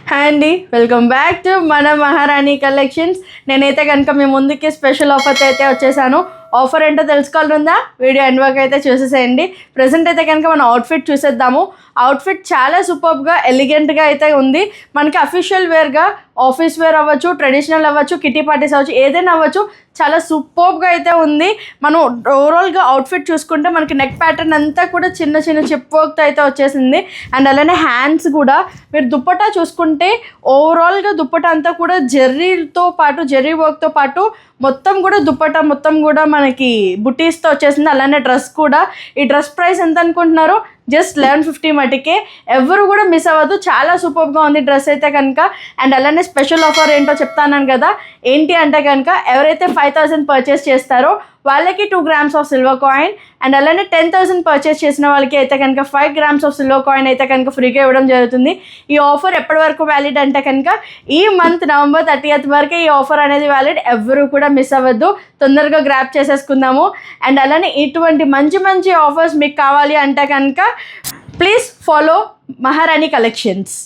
Hi అండి, welcome back to మన మహారాణి కలెక్షన్స్. నేనైతే కనుక మీ ముందుకి స్పెషల్ ఆఫర్తో అయితే వచ్చేసాను. ఆఫర్ ఏంటో తెలుసుకోవాలనుందా? వీడియో ఎండ్ వరకు అయితే చూసేసేయండి. ప్రజెంట్ అయితే కనుక మన అవుట్ఫిట్ చూసేద్దాము. అవుట్ఫిట్ చాలా సూపర్గా ఎలిగెంట్గా అయితే ఉంది. మనకి అఫీషియల్ వేర్గా ఆఫీస్ వేర్ అవ్వచ్చు, ట్రెడిషనల్ అవ్వచ్చు, కిటీ పార్టీస్ అవ్వచ్చు, ఏదైనా అవ్వచ్చు, చాలా సూపర్గా అయితే ఉంది. మనం ఓవరాల్గా అవుట్ఫిట్ చూసుకుంటే మనకి నెక్ ప్యాటర్న్ అంతా కూడా చిన్న చిన్న చిప్ వర్క్తో అయితే వచ్చేసింది. అండ్ అలానే హ్యాండ్స్ కూడా మీరు దుప్పటా చూసుకుంటే ఓవరాల్గా దుప్పటా అంతా కూడా జెర్రీతో పాటు జెర్రీ వర్క్తో పాటు మొత్తం కూడా దుప్పటా మొత్తం కూడా మనకి బుటీస్తో వచ్చేసింది. అలానే డ్రెస్ కూడా, ఈ డ్రెస్ ప్రైస్ ఎంత అనుకుంటున్నారు? జస్ట్ 1150 మటుకే. ఎవరు కూడా మిస్ అవ్వద్దు, చాలా సూపర్గా ఉంది డ్రెస్ అయితే కనుక. అండ్ అలానే స్పెషల్ ఆఫర్ ఏంటో చెప్తాను కదా. ఏంటి అంటే కనుక ఎవరైతే 5000 పర్చేస్ చేస్తారో వాళ్ళకి 2 grams of silver coin, and అలానే 10,000 పర్చేస్ చేసిన వాళ్ళకి అయితే కనుక 5 grams ఆఫ్ సిల్వర్ కాయిన్ అయితే కనుక ఫ్రీగా ఇవ్వడం జరుగుతుంది. ఈ ఆఫర్ ఎప్పటి వరకు వ్యాలిడ్ అంటే కనుక ఈ మంత్ నవంబర్ 30th వరకే ఈ ఆఫర్ అనేది వ్యాలిడ్. ఎవరు కూడా మిస్ అవ్వద్దు, తొందరగా గ్రాప్ చేసేసుకుందాము. అండ్ అలానే ఇటువంటి మంచి మంచి ఆఫర్స్ మీకు కావాలి అంటే కనుక ప్లీజ్ ఫాలో మహారాణి కలెక్షన్స్.